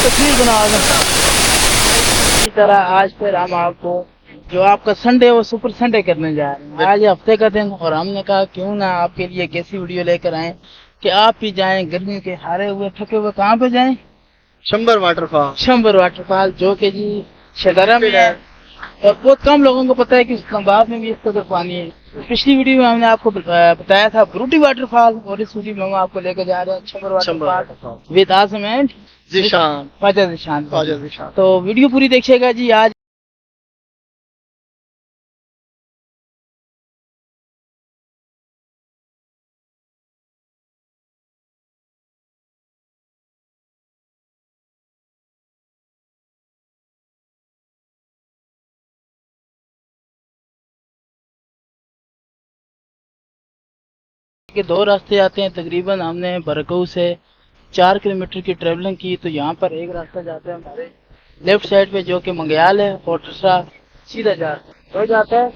तस्वीर बना इसी तरह आज फिर हम आपको जो आपका संडे है वो सुपर संडे करने जा रहे हैं। आज हफ्ते का दिन और हमने कहा क्यों ना आपके लिए एक ऐसी वीडियो लेकर आए कि आप भी जाएं गर्मी के हारे हुए थके हुए कहाँ पे जाएं? शंबर वाटरफॉल। शंबर वाटरफॉल जो कि जी शदरा में है और बहुत कम लोगों को पता है कि इस्लामाबाद में भी इस कदर पानी है। पिछली वीडियो में हमने आपको बताया था ब्रूटी वाटरफॉल और इस वीडियो में हम आपको लेकर जा रहे हैं शंबर waterfall with Azam and Zeeshan. Zeeshan. तो वीडियो पूरी देखिएगा जी। आज के दो रास्ते आते हैं, तकरीबन हमने बरकऊ से 4 किलोमीटर की ट्रेवलिंग की। तो यहाँ पर एक रास्ता जाता है हमारे लेफ्ट साइड पे जो कि मंगयाल है और दूसरा सीधा जाता है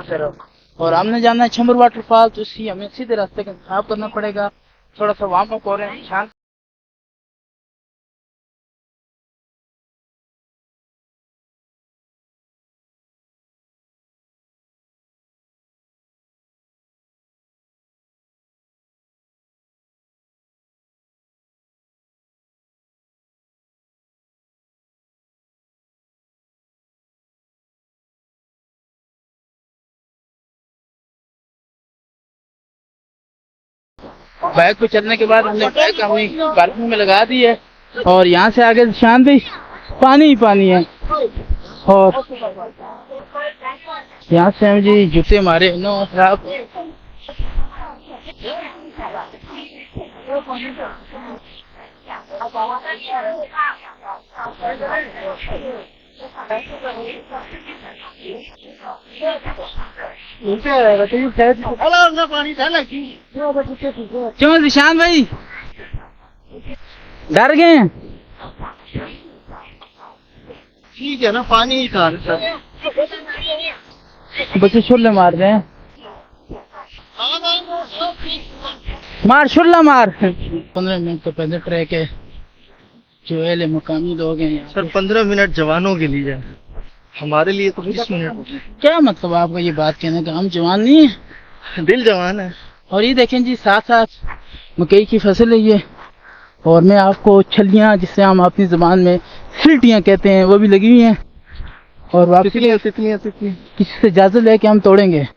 तरफ। और हमने जाना है शंबर वाटरफॉल, तो इसी हमें सीधे रास्ते का इंतखाब करना पड़ेगा। थोड़ा सा वार्म अप हो रहे हैं, शांत बाइक पे चलने के बाद हमने बाइक अपनी पार्किंग में लगा दी है और यहाँ से आगे शांत भी पानी ही पानी है। और यहाँ से हम जी जूते हमारे नो खराब क्यों ज़ीशान भाई डर गए हैं? ठीक है ना, पानी ही था। बच्चे शुल्ला मार रहे हैं, मार शुल्ला मार। 15 मिनट का पैदल ट्रैक है। जो एले मकामी लोग हैं सर 15 मिनट जवानों के लिए है, हमारे लिए तो 20 मिनट। क्या मतलब आपका ये बात कहने का? हम जवान नहीं है, दिल जवान है। और ये देखें जी साथ साथ मकई की फसल है ये, और मैं आपको छलियाँ जिससे हम अपनी ज़बान में सिल्टियाँ कहते हैं वो भी लगी हुई हैं। और वापसी किसी से इजाज़त लेके हम तोड़ेंगे।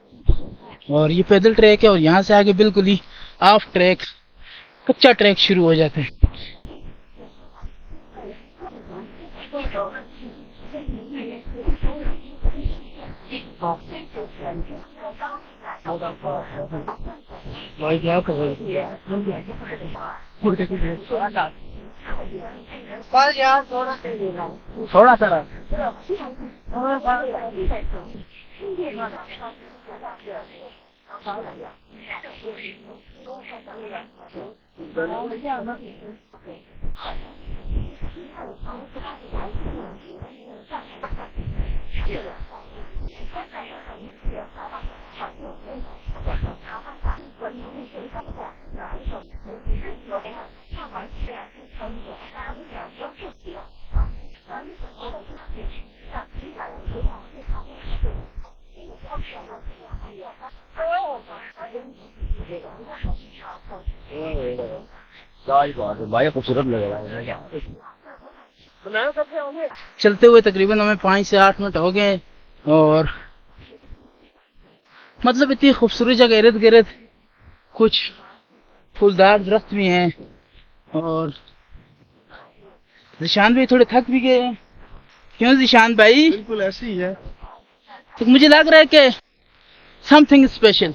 और ये पैदल ट्रैक है और यहाँ से आगे बिल्कुल ही ऑफ ट्रैक कच्चा ट्रैक शुरू हो जाता है। भाई क्या कर रहे हैं? थोड़ा सा भाई खूबसूरत लग रहा है। चलते हुए तकरीबन हमें 5 से 8 मिनट हो गए और मतलब इतनी खूबसूरत जगह इर्द गिर्द कुछ फूलदार दरख्त भी हैं और ज़ीशान भाई थोड़े थक भी गए हैं। क्यों ज़ीशान भाई? बिल्कुल ऐसे ही है। तो मुझे लग रहा है कि समथिंग स्पेशल,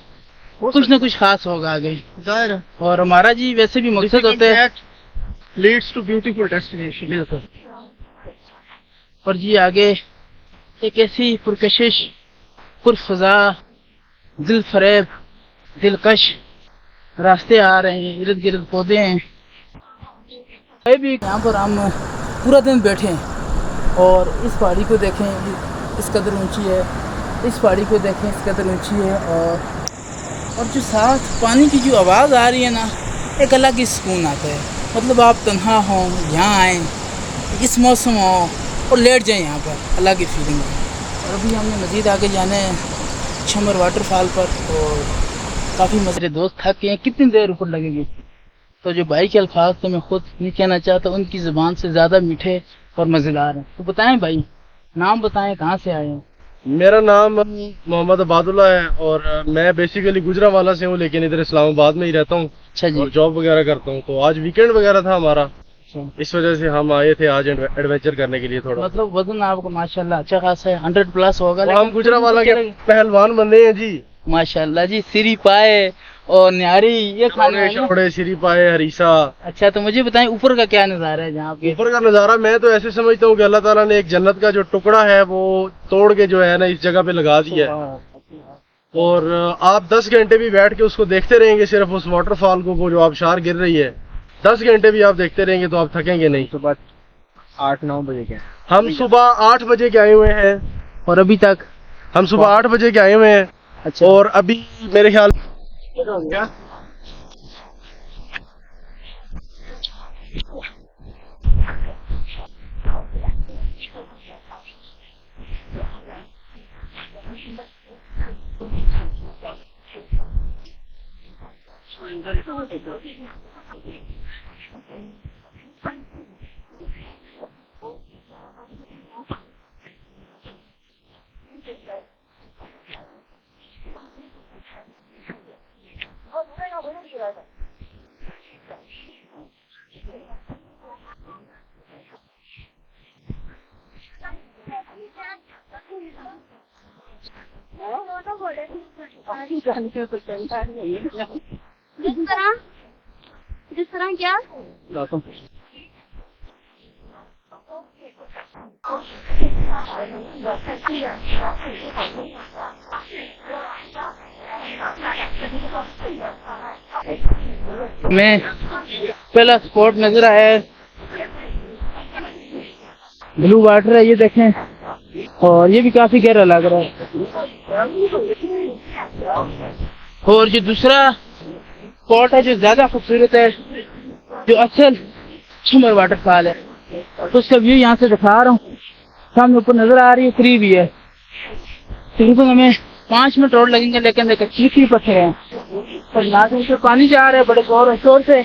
कुछ ना कुछ खास होगा आगे जाहिर है। और हमारा जी वैसे भी मकसद होते हैं लीड्स टू ब्यूटीफुल डेस्टिनेशन। बिल्कुल। और जी आगे एक ऐसी पुरकशिश पुरफजा दिल फरेब दिलकश रास्ते आ रहे हैं, इर्द गिर्द पौधे हैं। अभी भी यहाँ पर हम पूरा दिन बैठे हैं और इस पहाड़ी को देखें, इस कदर ऊंची है, इस पहाड़ी को देखें, इस कदर ऊंची है। और जो साथ पानी की जो आवाज़ आ रही है ना, एक अलग ही सुकून आता है। मतलब आप तन्हा हों, यहाँ आएँ, इस मौसम हो और लेट जाएँ यहाँ पर, अलग ही फीलिंग है। और अभी हमने मज़ीद आगे जाना है छमर वाटरफॉल पर, और काफ़ी मज़े। दोस्त थक गए हैं, कितनी देर ऊपर लगेगी। तो जो भाई के अल्फाज तो मैं खुद नहीं कहना चाहता, उनकी ज़ुबान से ज़्यादा मीठे और मज़ेदार हैं। तो बताएं भाई, नाम बताएं, कहाँ से आए हैं? मेरा नाम मोहम्मद अबादुल्ला है और मैं बेसिकली गुजरांवाला से हूँ, लेकिन इधर इस्लामाबाद में ही रहता हूँ। अच्छा जी। और जॉब वगैरह करता हूँ। तो आज वीकेंड वगैरह था हमारा, अच्छा। इस वजह से हम आए थे आज एडवेंचर करने के लिए थोड़ा। मतलब वजन आपको माशाल्लाह अच्छा खासा है, 100 प्लस होगा। तो हम गुजरांवाला के पहलवान बंदे हैं जी। माशाल्लाह जी। सिरी पाए और न्यारी ये खाने छोड़े सिरी पाए हरीसा। अच्छा, तो मुझे बताएं ऊपर का क्या नज़ारा है जहाँ पे? ऊपर का नज़ारा मैं तो ऐसे समझता हूँ कि अल्लाह ताला ने एक जन्नत का जो टुकड़ा है वो तोड़ के जो है ना इस जगह पे लगा दिया है। और आप 10 घंटे भी बैठ के उसको देखते रहेंगे, सिर्फ उस वाटरफॉल को, वो जो आबशार गिर रही है, 10 घंटे भी आप देखते रहेंगे तो आप थकेंगे नहीं। सुबह 8-9 बजे के हम सुबह 8 बजे के आए हुए हैं और अभी तक हम सुबह 8 बजे के आए हुए हैं। अच्छा। और अभी मेरे ख्याल क्या जिस तरह क्या में पहला स्पॉट नजर आया है, ब्लू वाटर है, ये देखें, और ये भी काफी गहरा लग रहा है। और जो दूसरा स्पॉट है जो ज्यादा खूबसूरत है, जो असल छमर वाटरफॉल है, तो उसका व्यू यहाँ से दिखा रहा हूँ। सामने ऊपर नजर आ रही है, फ्री भी है। तकरीबन हमें 5 मिनट और लगेंगे, लेकिन देखो चीखी पत्थर है और यहाँ से ऊपर पानी जा रहा है बड़े जोर और शोर से।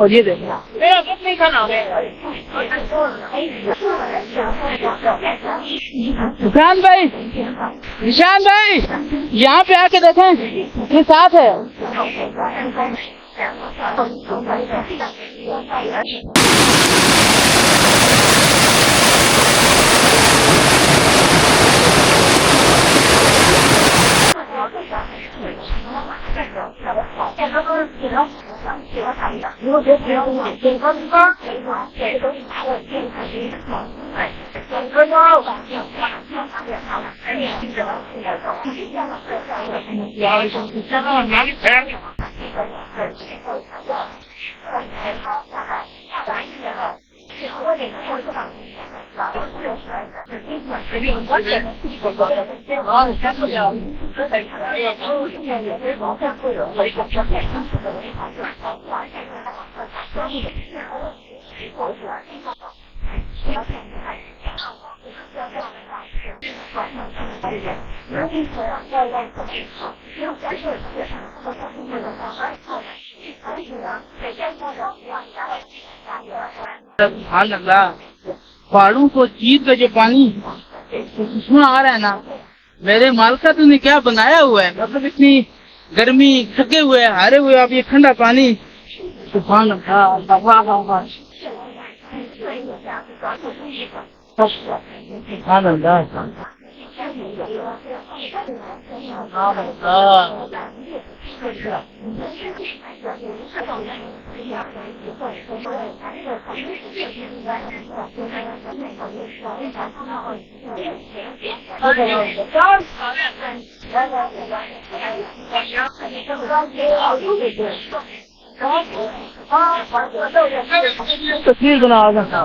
और ये देखो निशान भाई, निशान भाई यहाँ पे आके देखें, ये साथ है। पहाड़ों को चीर का जो पानी उसमें आ रहा है ना, मेरे मालका तूने क्या बनाया हुआ है। मतलब इतनी गर्मी, थके हुए, हारे हुए, आप ये ठंडा पानी। सुभान अल्लाह, तस्वीर बना रहा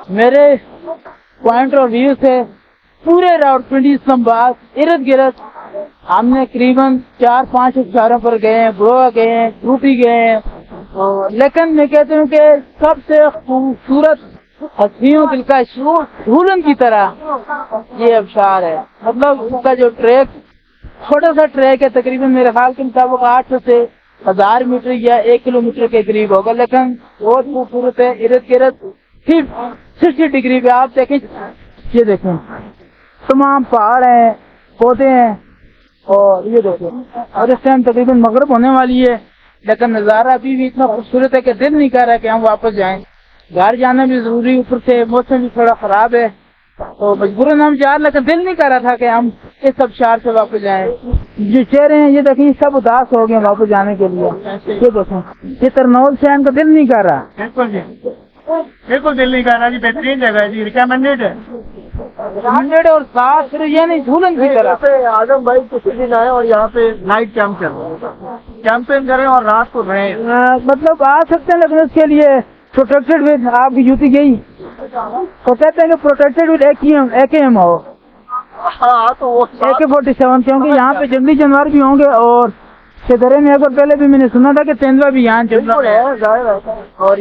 मेरे पॉइंट ऑफ व्यू से पूरे रावलपिंडी इस्लामाबाद इर्द गिर्द हमने करीबन 4-5 स्थानों पर गए हैं, गोवा गए हैं, यूपी गए हैं, लेकिन मैं कहती हूँ कि सबसे खूबसूरत हस्तियों दिलकश दुल्हन की तरह ये आबशार है। मतलब उसका जो ट्रैक, छोटा सा ट्रैक है, तकरीबन मेरे ख्याल के मुताबिक 800 से 1000 मीटर या 1 किलोमीटर के करीब होगा, लेकिन बहुत खूबसूरत है। इर्द गिर्द सिर्फ 60 डिग्री पे आप देखें, ये देखें तमाम पहाड़ हैं, पौधे हैं, और ये देखें। और इस टाइम तकरीबन मगरिब होने वाली है, लेकिन नज़ारा अभी भी इतना खूबसूरत है कि दिल नहीं कर रहा कि हम वापस जाएं। घर जाना भी जरूरी, ऊपर से मौसम भी थोड़ा खराब है, तो मजबूरन हम जा रहे, लेकिन दिल नहीं कर रहा था कि हम इस आबशार से वापस जाएं। जो चेहरे हैं ये देखें, सब उदास हो गए वापस जाने के लिए। ये देखें, ये तरनौल से इनका दिल नहीं कर रहा। बिल्कुल जी, बिल्कुल दिल नहीं कर रहा जी। बेहतरीन जगह है जी, रिकमेंडेड है। रिकमेंडेड और साफ फिर ये नहीं झूलन की तरह। आजम भाई कुछ दिन आए और यहाँ पे नाइट कैंप कैंपेन करें और रात को रहें। मतलब आ सकते हैं, लेकिन उसके लिए प्रोटेक्टेड विद, आप यूटी गई तो कहते हैं कि प्रोटेक्टेड विद AKM हो, हाँ तो वो AK-47, क्योंकि यहाँ पे जंगली जानवर भी होंगे। और शेदरे में एक बार पहले भी मैंने सुना था कि तेंदुआ भी यहाँ चल रहा है, और